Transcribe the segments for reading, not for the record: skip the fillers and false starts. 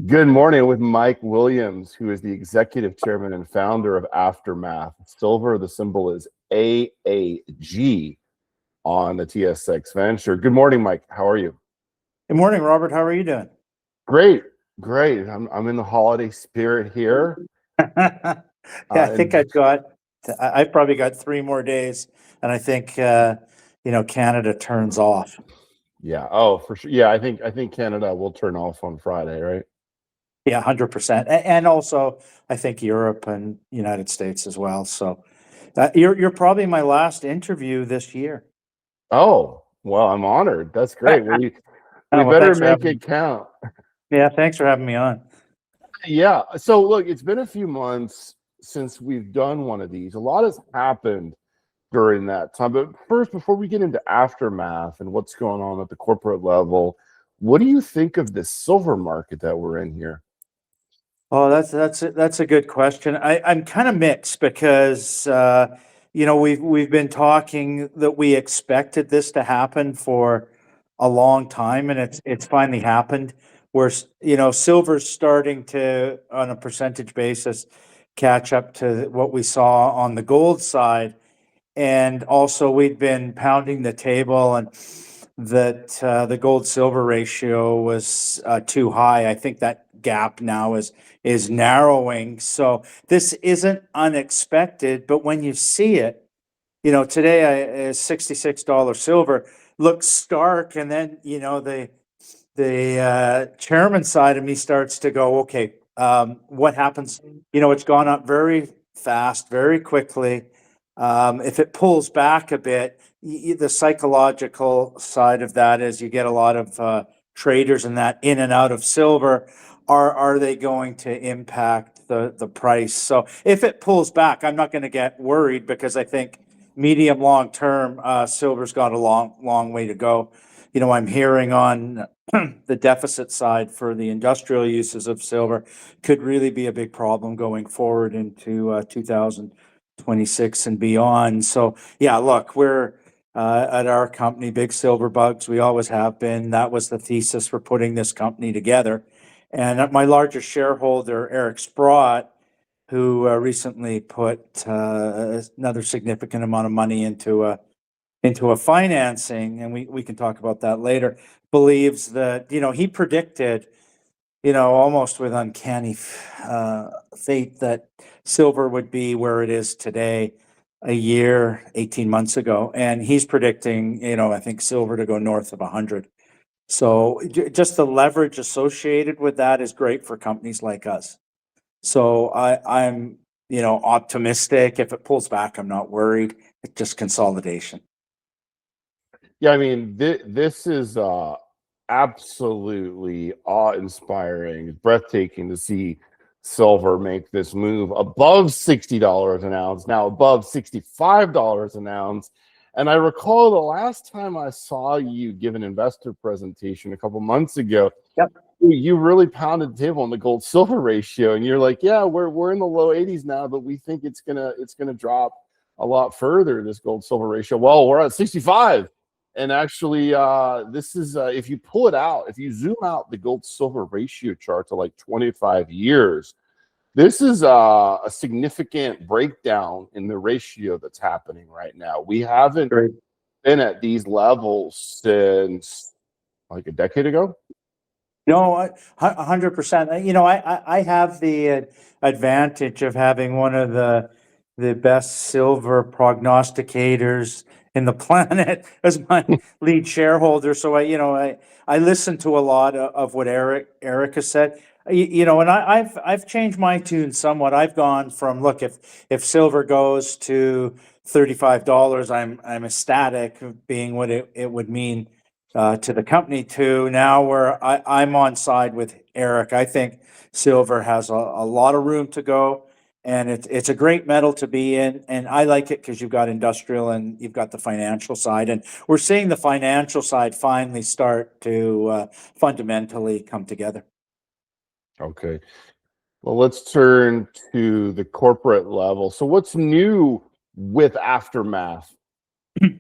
Good morning with Mike Williams, who is the executive chairman and founder of Aftermath Silver. The symbol is AAG on the TSX Venture. Good morning, Mike. How are you? Good morning, Robert. How are you doing? Great, great. I'm in the holiday spirit here. Yeah, I think I've probably got 3 more days, and I think Canada turns off. Yeah. Oh, for sure. Yeah, I think Canada will turn off on Friday, right? Yeah, 100%. And also, I think Europe and United States as well. So, you're probably my last interview this year. Oh, well, I'm honored. That's great. We Well, better thanks for make having it me. count. Yeah, thanks for having me on. Yeah. So look, it's been a few months since we've done one of these. A lot has happened during that time. But first, before we get into Aftermath and what's going on at the corporate level, what do you think of this silver market that we're in here? Oh, that's a good question. I'm kind of mixed because we've been talking that we expected this to happen for a long time, and it's finally happened. Where silver's starting to, on a percentage basis, catch up to what we saw on the gold side, and also we'd been pounding the table and that the gold silver ratio was too high. I think that gap now is narrowing. So this isn't unexpected, but when you see it, today $66 silver looks stark, and then the chairman side of me starts to go, okay, what happens? It's gone up very fast, very quickly. If it pulls back a bit, the psychological side of that is you get a lot of traders in that in and out of silver. Are they going to impact the price? So if it pulls back, I'm not going to get worried because I think medium long term, silver's got a long way to go. I'm hearing on the deficit side for the industrial uses of silver could really be a big problem going forward into 2026 and beyond. So yeah, look, we're at our company, Big Silver Bugs. We always have been. That was the thesis for putting this company together. And my largest shareholder, Eric Sprott, who recently put another significant amount of money into a financing, and we can talk about that later, believes that, he predicted, almost with uncanny fate that silver would be where it is today a year, 18 months ago. And he's predicting, I think silver to go north of 100. So just the leverage associated with that is great for companies like us. So I'm, optimistic. If it pulls back, I'm not worried. It's just consolidation. Yeah, I mean, this is absolutely awe-inspiring, breathtaking to see silver make this move above $60 an ounce, now above $65 an ounce. And I recall the last time I saw you give an investor presentation a couple months ago, Yep. you really pounded the table on the gold silver ratio, and you're like, yeah, we're in the low 80s now, but we think it's gonna drop a lot further, this gold silver ratio. Well, we're at 65. And actually, this is if you pull it out, if you zoom out the gold silver ratio chart to like 25 years, this is a significant breakdown in the ratio that's happening right now. We haven't Great. been at these levels since like a decade ago. No, 100%. I have the advantage of having one of the best silver prognosticators in the planet as my lead shareholder. So I listen to a lot of what Eric has said. And I've changed my tune somewhat. I've gone from, look, if silver goes to $35, I'm ecstatic, being what it would mean to the company, to now where I'm on side with Eric. I think silver has a lot of room to go, and it's a great metal to be in. And I like it because you've got industrial and you've got the financial side, and we're seeing the financial side finally start to fundamentally come together. Okay. Well, let's turn to the corporate level. So what's new with Aftermath?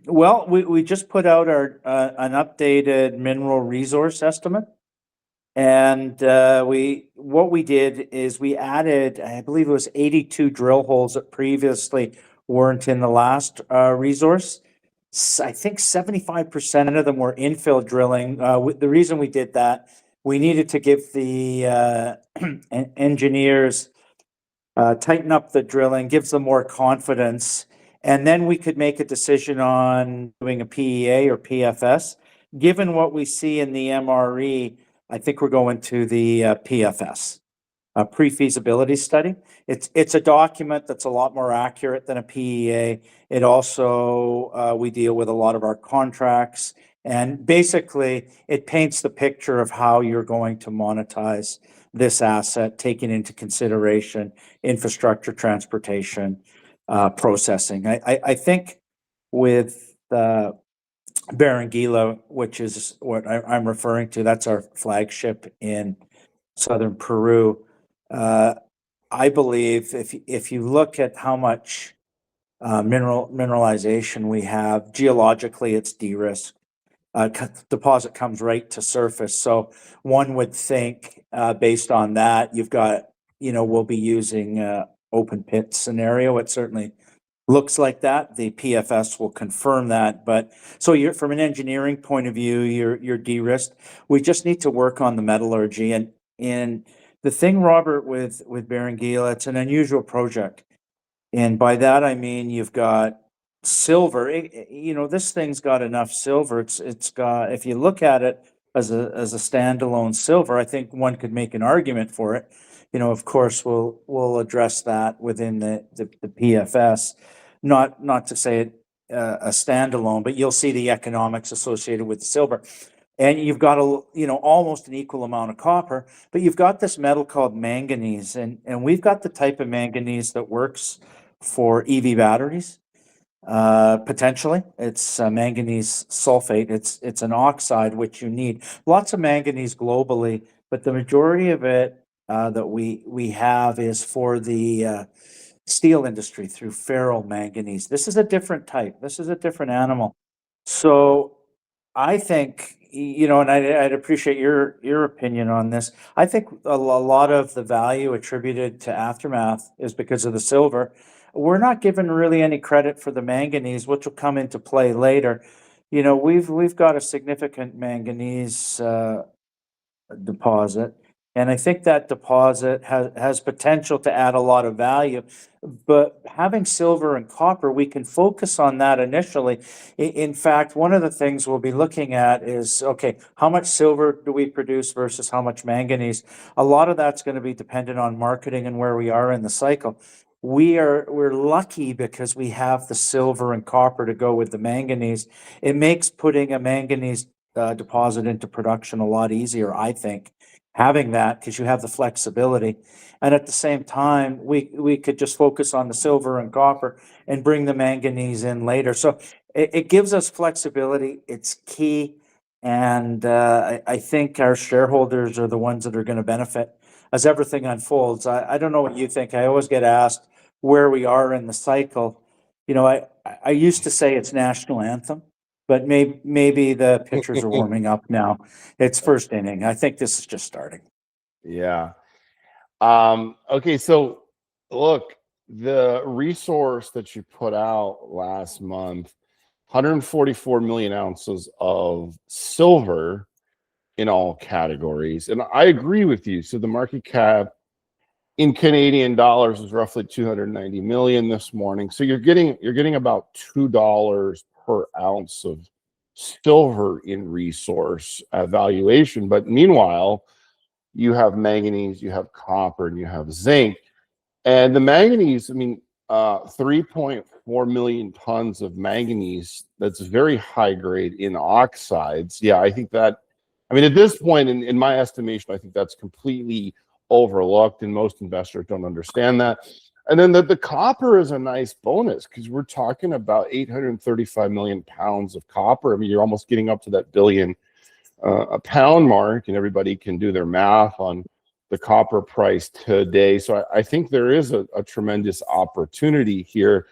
Well, we just put out our an updated mineral resource estimate. And what we did is we added, I believe it was 82 drill holes that previously weren't in the last resource. I think 75% of them were infill drilling. The reason we did that, we needed to give the engineers tighten up the drilling, gives them more confidence, and then we could make a decision on doing a PEA or PFS. Given what we see in the MRE, I think we're going to the PFS, a pre-feasibility study. It's a document that's a lot more accurate than a PEA. It also, we deal with a lot of our contracts, and basically it paints the picture of how you're going to monetize this asset, taking into consideration infrastructure, transportation, processing. I think with Berenguela, which is what I'm referring to, that's our flagship in southern Peru. I believe if you look at how much mineralization we have, geologically it's de-risked. Deposit comes right to surface. So one would think, based on that, you've got, we'll be using open pit scenario. It certainly looks like that. The PFS will confirm that. But so you're, from an engineering point of view, you're de-risked. We just need to work on the metallurgy. And the thing, Robert, with Berenguela, it's an unusual project. And by that, I mean, you've got silver. This thing's got enough silver. It's got, if you look at it as a standalone silver, I think one could make an argument for it. Of course, we'll address that within the PFS. Not to say it a standalone, but you'll see the economics associated with the silver. And you've got almost an equal amount of copper, but you've got this metal called manganese, and we've got the type of manganese that works for EV batteries. Potentially, it's manganese sulfate. It's an oxide which you need. Lots of manganese globally, but the majority of it that we have is for the steel industry through ferromanganese. This is a different type. This is a different animal. So I think, and I'd appreciate your opinion on this. I think a lot of the value attributed to Aftermath is because of the silver. We're not given really any credit for the manganese, which will come into play later. We've got a significant manganese deposit, and I think that deposit has potential to add a lot of value. But having silver and copper, we can focus on that initially. In fact, one of the things we'll be looking at is, okay, how much silver do we produce versus how much manganese? A lot of that's going to be dependent on marketing and where we are in the cycle. We're lucky because we have the silver and copper to go with the manganese. It makes putting a manganese deposit into production a lot easier, I think, having that, because you have the flexibility. And at the same time, we could just focus on the silver and copper and bring the manganese in later. So it gives us flexibility. It's key. And I think our shareholders are the ones that are going to benefit as everything unfolds. I don't know what you think. I always get asked where we are in the cycle. I used to say it's national anthem, but maybe the pitchers are warming up now. It's first inning. I think this is just starting. Yeah. Okay, so look, the resource that you put out last month, 144 million ounces of silver in all categories. And I agree with you. So the market cap in Canadian dollars is roughly 290 million this morning. So you're getting about $2 per ounce of silver in resource valuation. But meanwhile, you have manganese, you have copper, and you have zinc. And the manganese, 3.4 million tons of manganese, that's very high grade in oxides. Yeah, I think that, at this point, in my estimation, I think that's completely overlooked, and most investors don't understand that. And then the copper is a nice bonus, because we're talking about 835 million pounds of copper. You're almost getting up to that billion a pound mark, and everybody can do their math on the copper price today. So I think there is a tremendous opportunity here.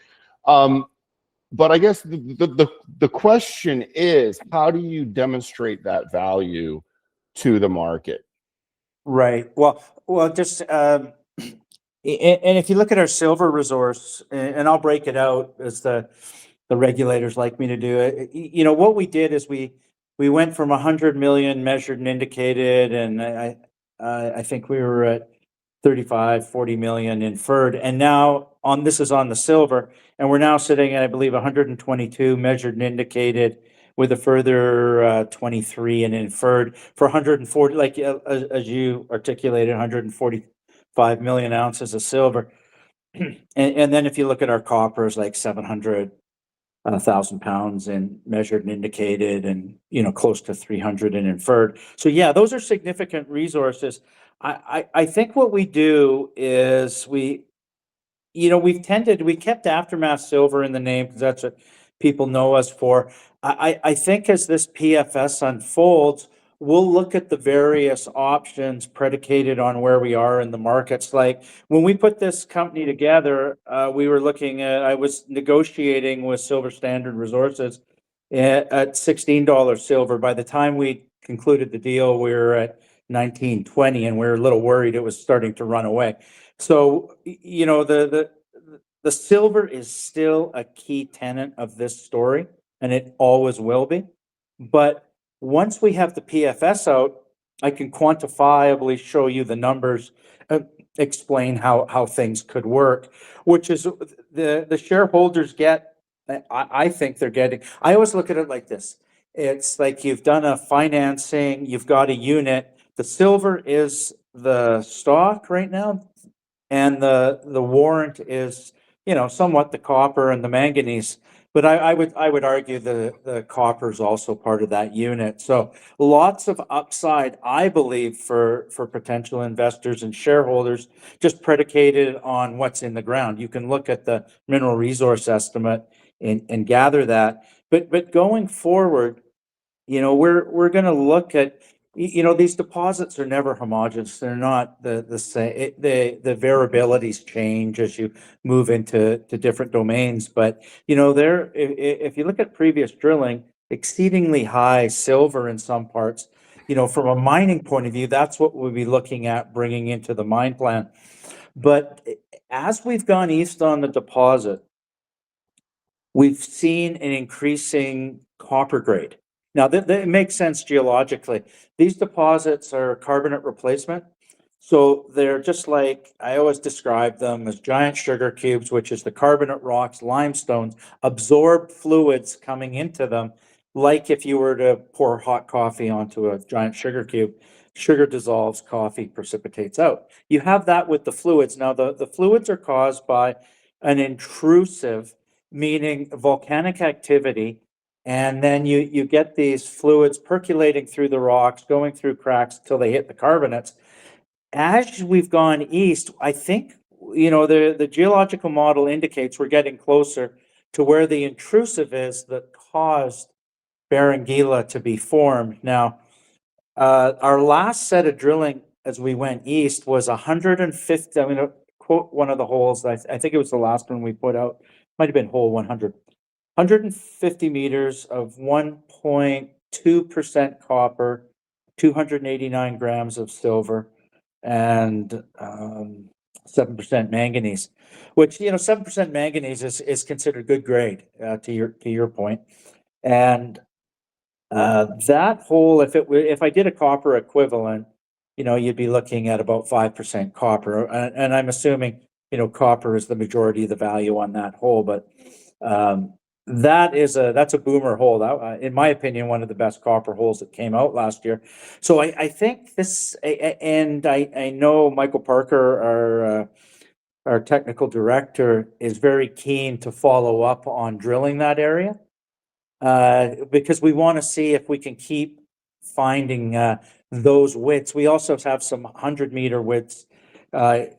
But I guess the question is, how do you demonstrate that value to the market? Right. Well, just, and if you look at our silver resource, and I'll break it out as the regulators like me to do it. You know, what we did is we went from 100 million measured and indicated, and I think we were at 35, 40 million inferred. And now this is on the silver, and we're now sitting at, I believe, 122 measured and indicated with a further 23 and inferred for 140, like as you articulated, 145 million ounces of silver. And then if you look at our copper is like 700,000 pounds in measured and indicated, and close to 300 in inferred. So yeah, those are significant resources. I think what we do is we kept Aftermath Silver in the name because that's what people know us for. I think as this PFS unfolds, we'll look at the various options predicated on where we are in the markets. Like when we put this company together, I was negotiating with Silver Standard Resources at $16 silver. By the time we concluded the deal, we were at 19.20, and we were a little worried it was starting to run away. So, the silver is still a key tenet of this story, and it always will be. But once we have the PFS out, I can quantifiably show you the numbers, explain how things could work, which is the shareholders get. I think they're getting. I always look at it like this. It's like you've done a financing, you've got a unit. The silver is the stock right now, and the warrant is, somewhat the copper and the manganese. But I would argue the copper is also part of that unit. So lots of upside, I believe, for potential investors and shareholders, just predicated on what's in the ground. You can look at the mineral resource estimate and gather that. But going forward, we're going to look at, these deposits are never homogeneous. They're not the same. The variabilities change as you move into different domains. But, if you look at previous drilling, exceedingly high silver in some parts, from a mining point of view, that's what we'll be looking at bringing into the mine plan. But as we've gone east on the deposit, we've seen an increasing copper grade. Now, that makes sense geologically. These deposits are carbonate replacement. So they're just like, I always describe them as giant sugar cubes, which is the carbonate rocks, limestones, absorb fluids coming into them. Like if you were to pour hot coffee onto a giant sugar cube, sugar dissolves, coffee precipitates out. You have that with the fluids. Now, the fluids are caused by an intrusive, meaning volcanic activity, and then you get these fluids percolating through the rocks, going through cracks until they hit the carbonates. As we've gone east, I think, the geological model indicates we're getting closer to where the intrusive is that caused Berenguela to be formed. Now, our last set of drilling as we went east was 150. I'm going to quote one of the holes. I think it was the last one we put out. Might have been hole 100. 150 meters of 1.2% copper, 289 grams of silver, and 7% manganese, which, 7% manganese is considered good grade, to your point. And that hole, if I did a copper equivalent, you'd be looking at about 5% copper. And I'm assuming, copper is the majority of the value on that hole. But that's a boomer hole. That, in my opinion, one of the best copper holes that came out last year. So I think this, and I know Michael Parker, our technical director, is very keen to follow up on drilling that area, because we want to see if we can keep finding those widths. We also have some 100-meter widths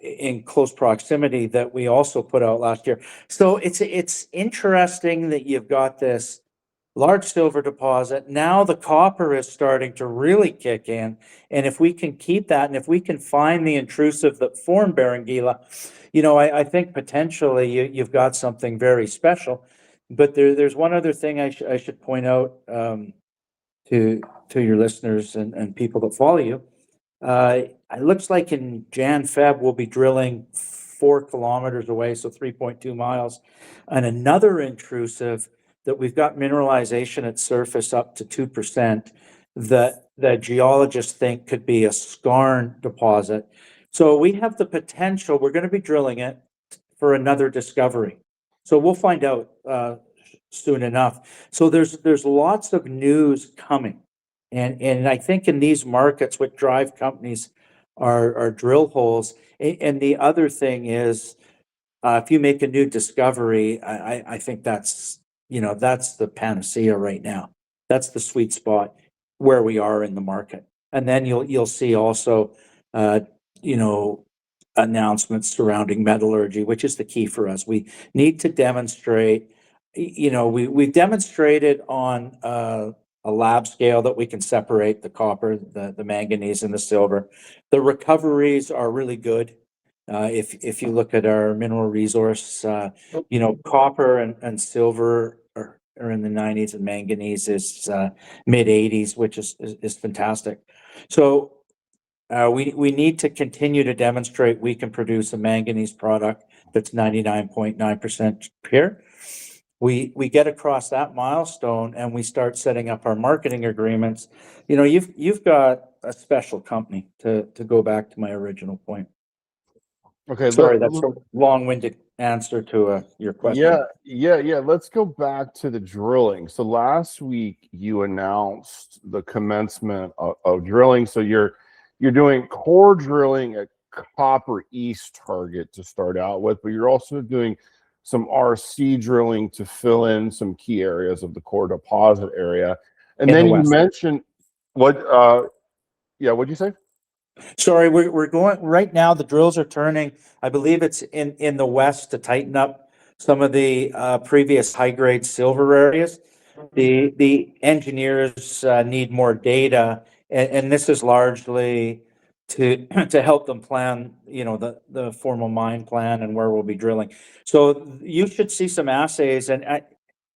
in close proximity that we also put out last year. So it's interesting that you've got this large silver deposit. Now the copper is starting to really kick in. And if we can keep that, and if we can find the intrusive that formed Berenguela, I think potentially you've got something very special. But there's one other thing I should point out to your listeners and people that follow you. It looks like in Feb, we'll be drilling 4 kilometers away, so 3.2 miles. And another intrusive that we've got mineralization at surface up to 2% that geologists think could be a skarn deposit. So we have the potential, we're going to be drilling it for another discovery. So we'll find out soon enough. So there's lots of news coming. And I think in these markets, what drive companies are drill holes. And the other thing is, if you make a new discovery, I think that's the panacea right now. That's the sweet spot where we are in the market. And then you'll see also, you know, announcements surrounding metallurgy, which is the key for us. We need to demonstrate, we've demonstrated on a lab scale that we can separate the copper, the manganese, and the silver. The recoveries are really good. If you look at our mineral resource, copper and silver are in the 90s, and manganese is mid 80s, which is fantastic. So we need to continue to demonstrate we can produce a manganese product that's 99.9% pure. We get across that milestone and we start setting up our marketing agreements. You've got a special company, to go back to my original point. Okay. Sorry, that's a long-winded answer to your question. Yeah. Let's go back to the drilling. So last week you announced the commencement of drilling. So you're doing core drilling at Copper East target to start out with, but you're also doing some RC drilling to fill in some key areas of the core deposit area. And then you mentioned what'd you say? Sorry, we're going right now. The drills are turning. I believe it's in the west to tighten up some of the previous high grade silver areas. The engineers need more data, and this is largely to help them plan, the formal mine plan and where we'll be drilling. So you should see some assays, and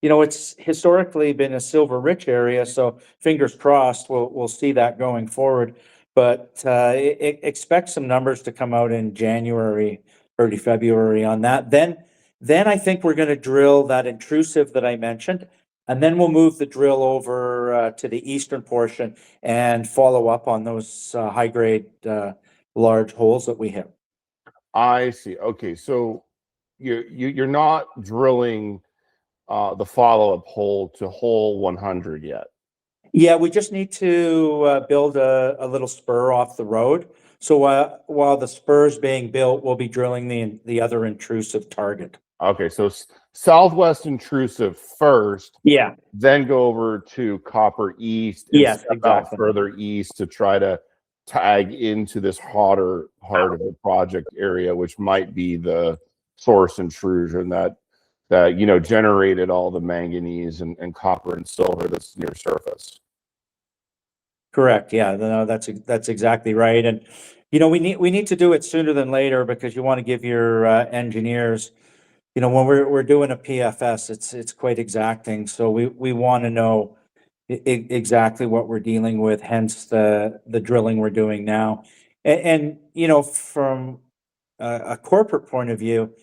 it's historically been a silver rich area. So fingers crossed, we'll see that going forward. But expect some numbers to come out in January, early February on that. Then I think we're going to drill that intrusive that I mentioned, and then we'll move the drill over to the eastern portion and follow up on those high grade large holes that we hit. I see. Okay, so you're not drilling the follow-up hole to hole 100 yet. Yeah, we just need to build a little spur off the road. So while the spur is being built, we'll be drilling the other intrusive target. Okay, so southwest intrusive first. Yeah. Then go over to Copper East and yes, step exactly. out further east to try to tag into this hotter part of the project area, which might be the source intrusion that generated all the manganese and copper and silver that's near surface. Correct. Yeah, no, that's exactly right. And we need to do it sooner than later, because you want to give your engineers, when we're doing a PFS, it's quite exacting. So we want to know exactly what we're dealing with, hence the drilling we're doing now. And from a corporate point of view,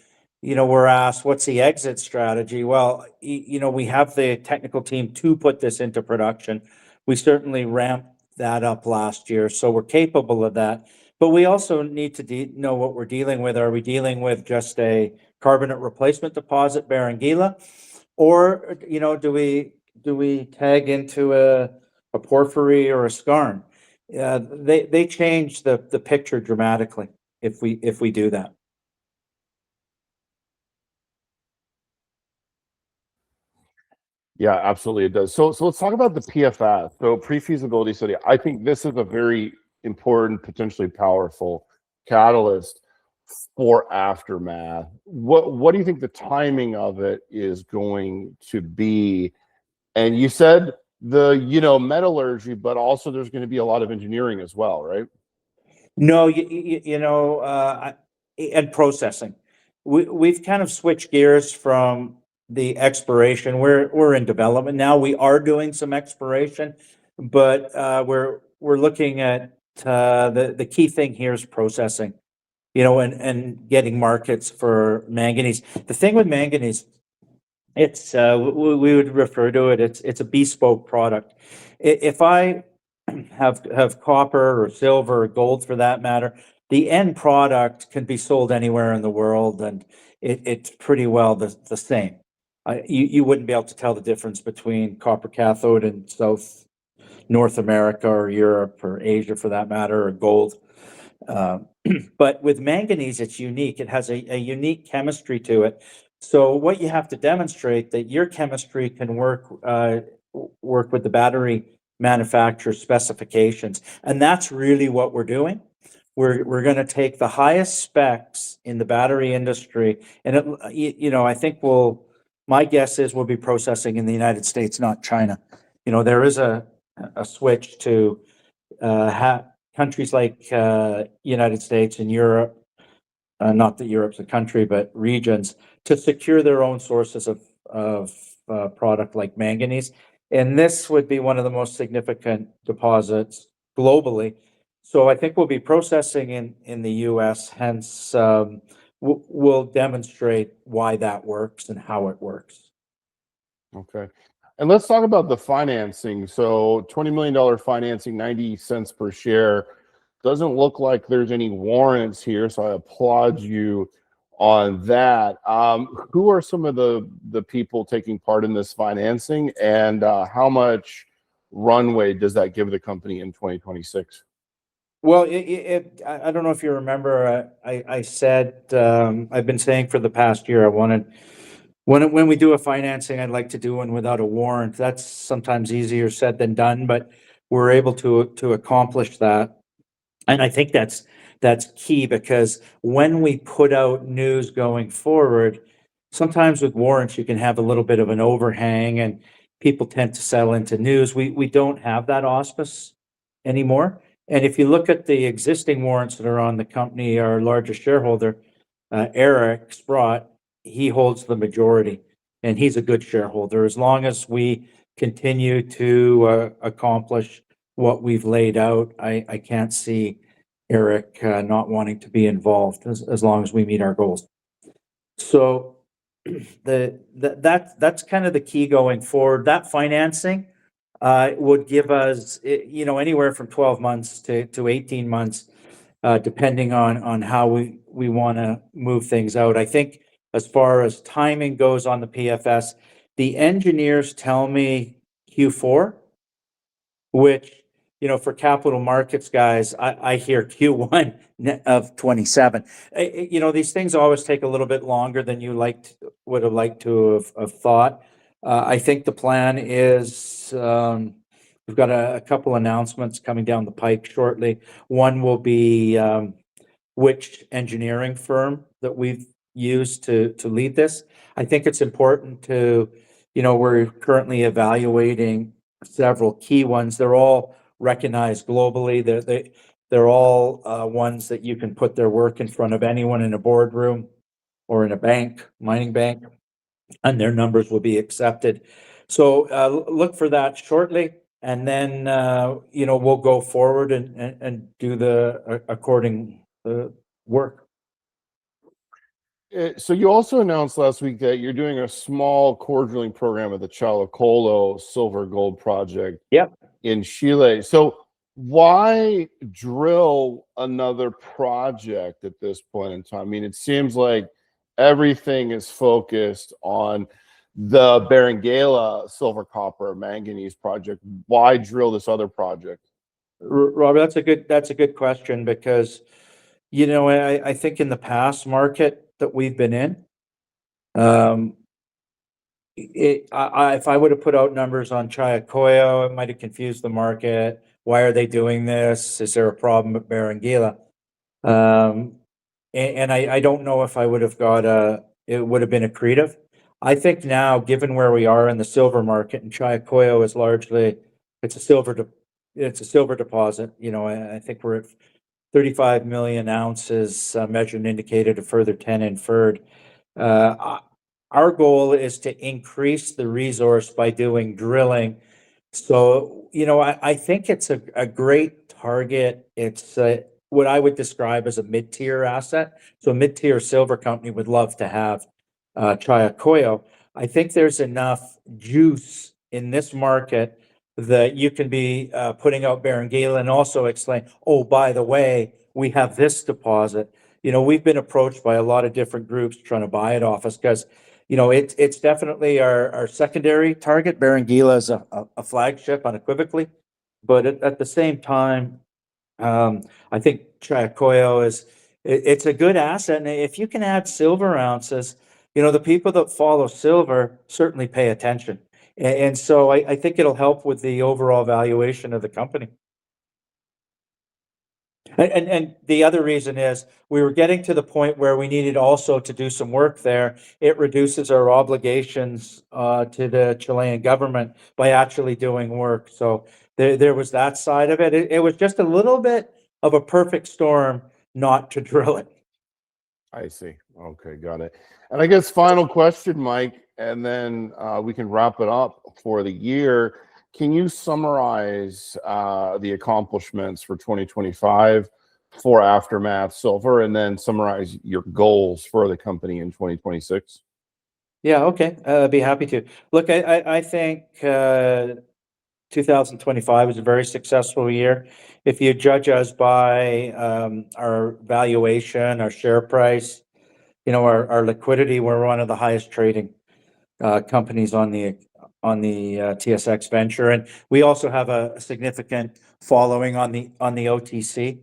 we're asked, what's the exit strategy? Well, we have the technical team to put this into production. We certainly ramped that up last year, so we're capable of that. But we also need to know what we're dealing with. Are we dealing with just a carbonate replacement deposit, Berenguela, or do we tag into a porphyry or a skarn? They change the picture dramatically if we do that. Yeah, absolutely, it does. So let's talk about the PFS. So pre-feasibility study. I think this is a very important, potentially powerful catalyst for Aftermath. What do you think the timing of it is going to be? And you said the metallurgy, but also there's going to be a lot of engineering as well, right? No, and processing. We've kind of switched gears from the exploration. We're in development now. We are doing some exploration, but we're looking at the key thing here is processing, and getting markets for manganese. The thing with manganese, it's we would refer to it. It's a bespoke product. If I have copper or silver or gold for that matter, the end product can be sold anywhere in the world, and it's pretty well the same. You wouldn't be able to tell the difference between copper cathode in North America or Europe or Asia for that matter, or gold. But with manganese, it's unique. It has a unique chemistry to it. So what you have to demonstrate that your chemistry can work with the battery manufacturer specifications, and that's really what we're doing. We're going to take the highest specs in the battery industry, and I think my guess is we'll be processing in the United States, not China. There is a switch to countries like United States and Europe, not that Europe's a country, but regions, to secure their own sources of product like manganese. And this would be one of the most significant deposits globally. So I think we'll be processing in the US, hence we'll demonstrate why that works and how it works. Okay. And let's talk about the financing. So $20 million financing, 90 cents per share. Doesn't look like there's any warrants here, so I applaud you on that. Who are some of the people taking part in this financing, and how much runway does that give the company in 2026? Well, I don't know if you remember, I said, I've been saying for the past year, I wanted, when we do a financing, I'd like to do one without a warrant. That's sometimes easier said than done, but we're able to accomplish that. And I think that's key, because when we put out news going forward, sometimes with warrants, you can have a little bit of an overhang and people tend to settle into news. We don't have that auspice anymore. And if you look at the existing warrants that are on the company, our largest shareholder, Eric Sprott, he holds the majority, and he's a good shareholder. As long as we continue to accomplish what we've laid out, I can't see Eric not wanting to be involved as long as we meet our goals. So that's kind of the key going forward. That financing would give us, anywhere from 12 months to 18 months, depending on how we want to move things out. I think as far as timing goes on the PFS, the engineers tell me Q4, which, for capital markets guys, I hear Q1 of 27. These things always take a little bit longer than you would have liked to have thought. I think the plan is, we've got a couple announcements coming down the pike shortly. One will be which engineering firm that we've used to lead this. I think it's important to, we're currently evaluating several key ones. They're all recognized globally. They're all ones that you can put their work in front of anyone in a boardroom or in a bank, mining bank, and their numbers will be accepted. So look for that shortly, and then we'll go forward and do the according work. So you also announced last week that you're doing a small core drilling program at the Challacollo Silver-Gold project. Yep. In Chile. So why drill another project at this point in time? I mean, it seems like everything is focused on the Berenguela silver, copper, manganese project. Why drill this other project? Robert, that's a good question, because I think in the past market that we've been in, if I would have put out numbers on Challacollo, it might have confused the market. Why are they doing this? Is there a problem with Berenguela? And I don't know if I would have it would have been accretive. I think now, given where we are in the silver market, and Challacollo is largely, it's a silver deposit. I think we're at 35 million ounces measured and indicated, a further 10 inferred. Our goal is to increase the resource by doing drilling. So, I think it's a great target. It's what I would describe as a mid-tier asset. So a mid-tier silver company would love to have Challacollo. I think there's enough juice in this market that you can be putting out Berenguela and also explain, oh, by the way, we have this deposit. You know, we've been approached by a lot of different groups trying to buy it off us because, you know, it's definitely our secondary target. Berenguela is a flagship unequivocally, but at the same time, I think Challacollo it's a good asset. And if you can add silver ounces, you know, the people that follow silver certainly pay attention. And so I think it'll help with the overall valuation of the company. And the other reason is we were getting to the point where we needed also to do some work there. It reduces our obligations to the Chilean government by actually doing work. So there was that side of it. It was just a little bit of a perfect storm not to drill it. I see. Okay, got it. And I guess final question, Mike, and then we can wrap it up for the year. Can you summarize the accomplishments for 2025 for Aftermath Silver, and then summarize your goals for the company in 2026? Yeah, okay. I'd be happy to. Look, I think 2025 was a very successful year. If you judge us by our valuation, our share price, you know, our liquidity, we're one of the highest trading companies on the TSX Venture, and we also have a significant following on the OTC.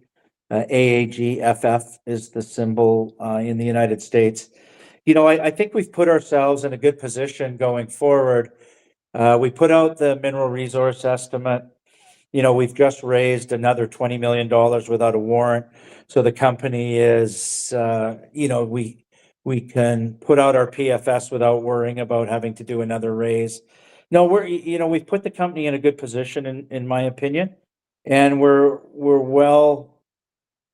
AAGFF is the symbol in the United States. You know, I think we've put ourselves in a good position going forward. We put out the mineral resource estimate. You know, we've just raised another $20 million without a warrant. So the company is, you know, we can put out our PFS without worrying about having to do another raise. No, you know, we've put the company in a good position in my opinion, and we're well,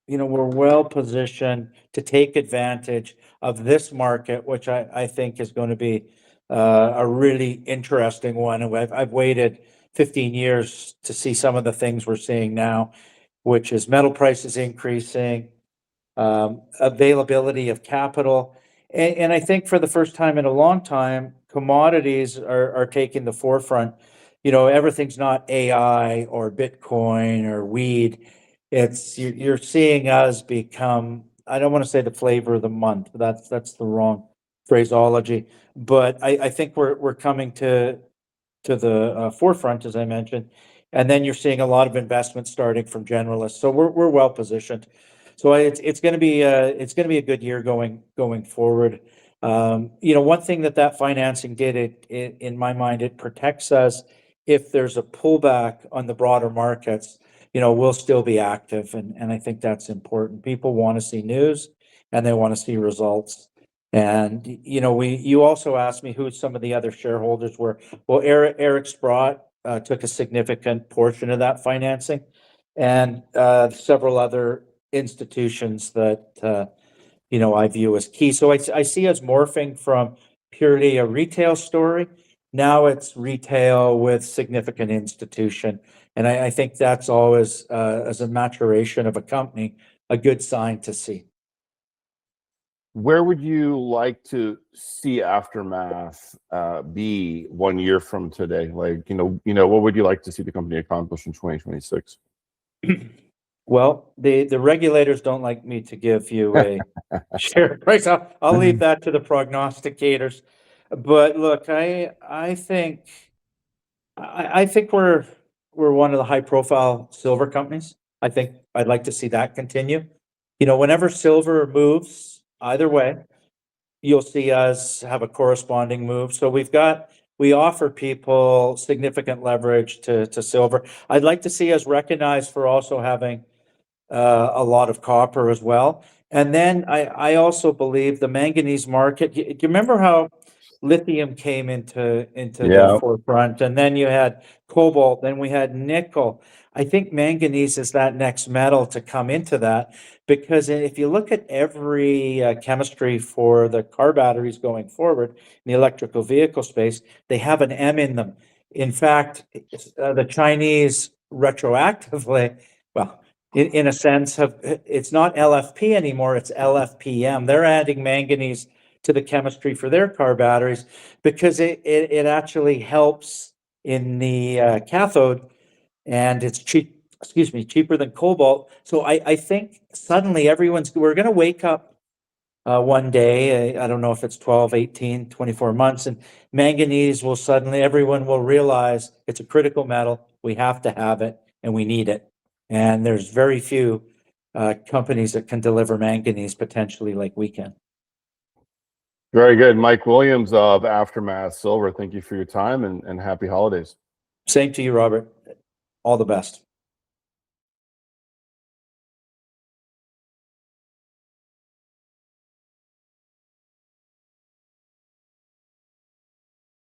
you know, we're well positioned to take advantage of this market, which I think is going to be a really interesting one. And I've waited 15 years to see some of the things we're seeing now, which is metal prices increasing, availability of capital. And I think for the first time in a long time, commodities are taking the forefront. You know, everything's not AI or Bitcoin or weed. It's you're seeing us become, I don't want to say the flavor of the month. That's the wrong phraseology. But I think we're coming to the forefront, as I mentioned, and then you're seeing a lot of investment starting from generalists. So we're well positioned. So it's going to be a good year going forward. You know, one thing that financing did, it in my mind, it protects us if there's a pullback on the broader markets. You know, we'll still be active, and I think that's important. People want to see news, and they want to see results. And you know, you also asked me who some of the other shareholders were. Well, Eric Sprott took a significant portion of that financing, and several other institutions that you know, I view as key. So I see us morphing from purely a retail story. Now it's retail with significant institution, and I think that's always as a maturation of a company a good sign to see. Where would you like to see Aftermath be 1 year from today? Like, you know, what would you like to see the company accomplish in 2026? Well, the regulators don't like me to give you a share price. I'll leave that to the prognosticators. But look, I think we're one of the high profile silver companies. I think I'd like to see that continue. You know, whenever silver moves either way, you'll see us have a corresponding move. So we offer people significant leverage to silver. I'd like to see us recognized for also having a lot of copper as well. And then I also believe the manganese market. Do you remember how lithium came into the forefront, and then you had cobalt, then we had nickel. I think manganese is that next metal to come into that, because if you look at every chemistry for the car batteries going forward in the electrical vehicle space, they have an M in them. In fact, the Chinese retroactively, well, in a sense of, it's not LFP anymore, it's LFPM. They're adding manganese to the chemistry for their car batteries because it actually helps in the cathode, and it's cheaper than cobalt. So I think suddenly we're going to wake up one day, I don't know if it's 12, 18, 24 months, and manganese will suddenly, everyone will realize it's a critical metal. We have to have it and we need it. And there's very few companies that can deliver manganese potentially like we can. Very good. Mike Williams of Aftermath Silver, thank you for your time and happy holidays. Same to you, Robert. All the best.